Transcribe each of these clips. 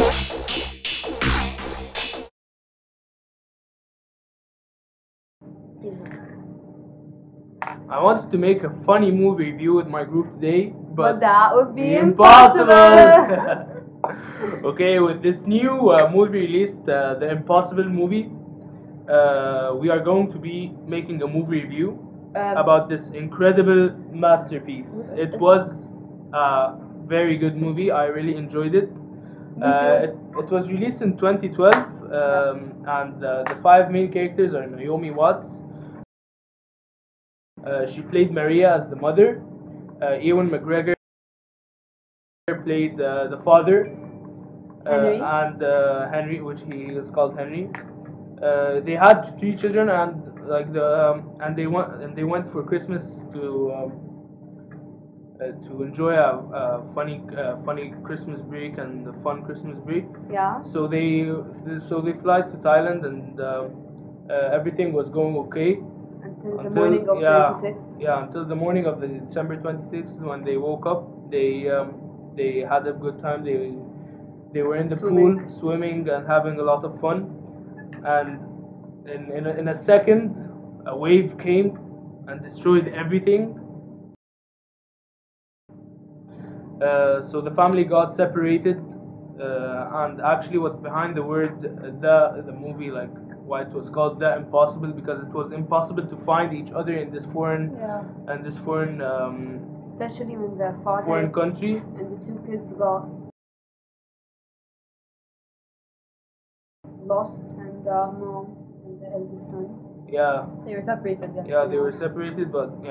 I wanted to make a funny movie review with my group today, but that would be impossible. Okay, with this new movie released, the Impossible movie, we are going to be making a movie review about this incredible masterpiece. It was a very good movie. I really enjoyed it. It was released in 2012, and the five main characters are Naomi Watts. She played Maria as the mother. Ewan McGregor played the father. Henry. And Henry, which he is called Henry. They had three children, and and they went for Christmas to enjoy a funny Christmas break and a fun Christmas break. Yeah. So they fly to Thailand, and everything was going okay until the morning of 26th. Yeah, until the morning of the December 26th, when they woke up. They had a good time. They were in the pool swimming and having a lot of fun, and in a second a wave came and destroyed everything. So the family got separated, and actually what's behind the word the movie, like why it was called The Impossible, because it was impossible to find each other in this foreign especially when the father foreign country and the two kids got lost, and the mom and the eldest son. Yeah. They were separated. Yeah, they were separated, but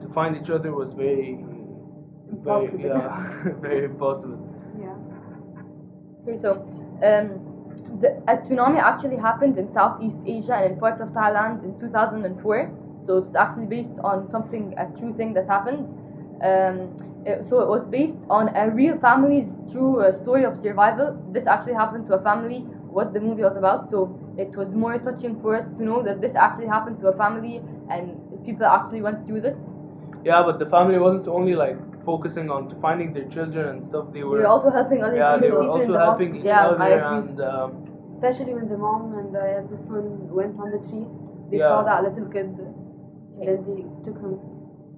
to find each other was very impossible. very impossible. Yeah. Okay, so a tsunami actually happened in Southeast Asia and in parts of Thailand in 2004. So it's actually based on a true thing that happened. So it was based on a real family's true story of survival. This actually happened to a family, what the movie was about. So it was more touching for us to know that this actually happened to a family and people actually went through this. Yeah, but the family wasn't only like focusing on finding their children and stuff. They were also helping other people. Yeah, they were also helping each other, and especially when the mom and the son went on the tree, they saw that little kid. Then they took him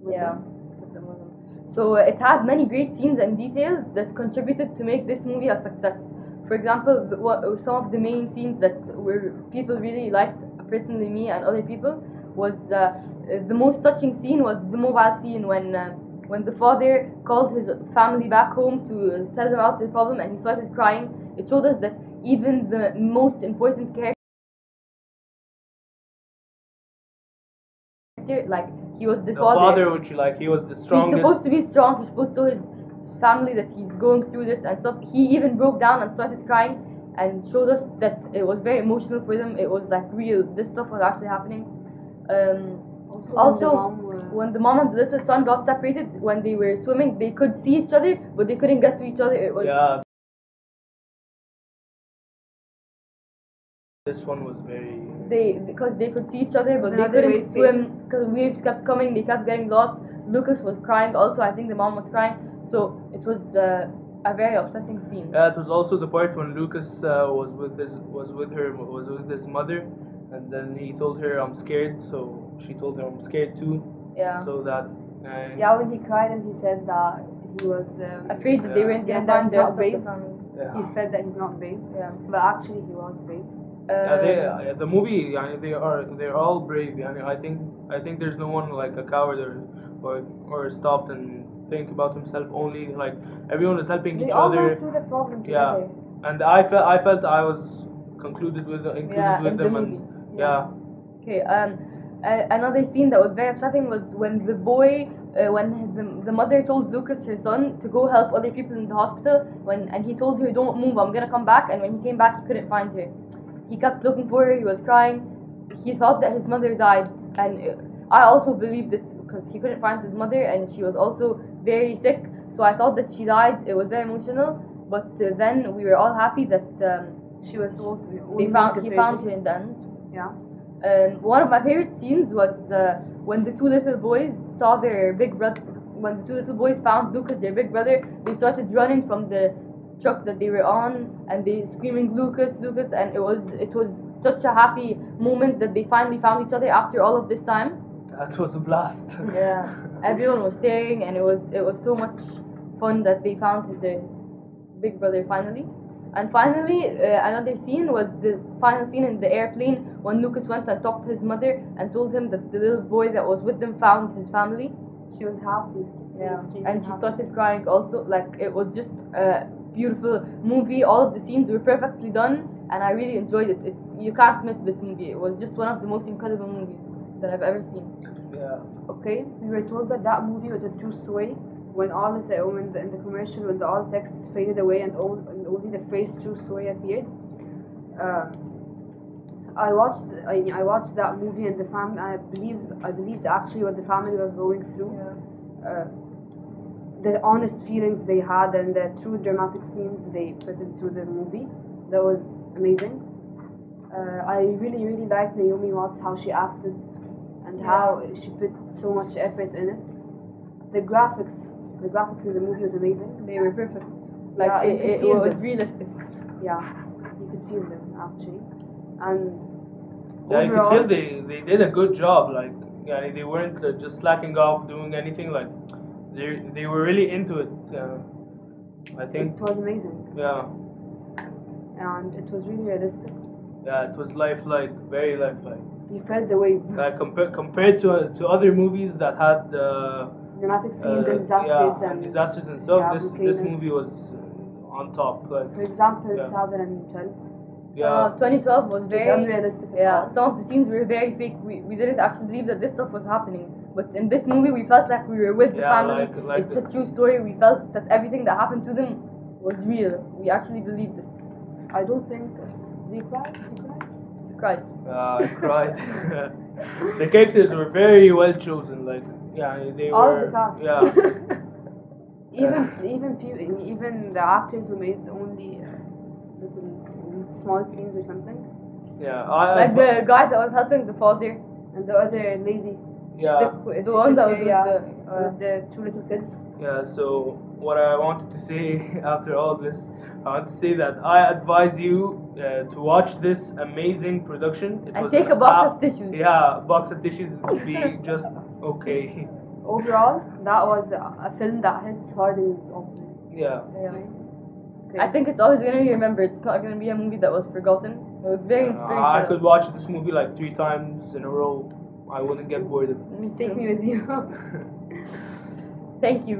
with them. Took them with them. So it had many great scenes and details that contributed to make this movie a success. For example, some of the main scenes that people really liked, personally me and other people, was the most touching scene was the mobile scene when the father called his family back home to tell them about the problem, and he started crying. It showed us that even the most important character, like he was the father, which he was the strongest. He's supposed to be strong. He's supposed to tell his family that he's going through this and stuff. He even broke down and started crying and showed us that it was very emotional for them. It was like real. This stuff was actually happening. Also, when the mom and the little son got separated, when they were swimming, they could see each other, but they couldn't get to each other. It was This one was very. Because they could see each other, but they couldn't swim because waves kept coming. They kept getting lost. Lucas was crying. Also, I think the mom was crying. So it was a very upsetting scene. Yeah, it was also the part when Lucas was with his mother, and then he told her, "I'm scared." So she told him, "I'm scared too." Yeah. So that. When he cried and he said that he was afraid that they weren't gonna find their brave. He said that he's not brave. Yeah. But actually, he was brave. The movie, they're all brave. I think there's no one like a coward or stopped and think about himself only. Like everyone is helping each other. They all went through the problem together. And I felt I was included with them, Okay. Another scene that was very upsetting was when the boy, when the mother told Lucas, her son, to go help other people in the hospital. And he told her, "Don't move, I'm gonna come back." And when he came back, he couldn't find her. He kept looking for her. He was crying. He thought that his mother died, and I also believed it because he couldn't find his mother, and she was also very sick. So I thought that she died. It was very emotional. But then we were all happy that she was supposed to be. He found her in the end. Yeah. One of my favorite scenes was when the two little boys saw their big brother. When the two little boys found Lucas, their big brother, they started running from the truck that they were on, and they screaming Lucas, Lucas, and it was such a happy moment that they finally found each other after all of this time. That was a blast. Yeah, everyone was staring, and it was so much fun that they found their big brother finally. And finally, another scene was the final scene in the airplane when Lucas went and talked to his mother and told him that the little boy that was with them found his family. She was happy. Yeah, and she started crying also. Like, it was just a beautiful movie. All of the scenes were perfectly done, and I really enjoyed it. You can't miss this movie. It was just one of the most incredible movies that I've ever seen. Yeah. Okay, we were told that that movie was a true story. When all of the in the commercial, when all texts faded away and only the phrase "true story" appeared, I watched that movie, and the family. I believed actually what the family was going through. Yeah. The honest feelings they had and the true dramatic scenes they put into the movie. That was amazing. I really liked Naomi Watts, how she acted and how she put so much effort in it. The graphics in the movie was amazing. They were perfect. Like, Yeah, it was realistic. Yeah, you could feel them actually. And Yeah, you overall, could feel they did a good job. Like, yeah, they weren't just slacking off doing anything. Like, they were really into it. I think. it was amazing. Yeah. And it was really realistic. Yeah, it was lifelike, very lifelike. You felt the wave. Like compared to other movies that had Dramatic scenes and disasters and disasters and stuff. yeah, This volcanoes. movie was on top. Like, For example, yeah. 2012. yeah, 2012 was It's very unrealistic. Yeah, some of the scenes were very fake. We didn't actually believe that this stuff was happening. But in this movie, we felt like we were with the Yeah, family. like It's a true story. We felt that everything that happened to them was real. We actually believed it. I don't think. Do you cry? We cried. I cried. The characters were very well chosen. Like, yeah, they All were. the cast. Yeah. Even the actors who made only little small scenes or something, Yeah. Like the guy that was helping the father. and the other lady, Yeah. The one that was with with the two little kids. Yeah, so what I wanted to say after all this, I want to say that I advise you to watch this amazing production. It And was take an a box app- of tissues. Yeah, a box of tissues would be just okay. Overall, that was a film that hit hard in its opening. Yeah. Yeah. Okay. I think it's always gonna be remembered. It's not gonna be a movie that was forgotten. It was very inspirational. I could watch this movie like 3 times in a row. I wouldn't get bored of it. Me Take too. me with you. Thank you.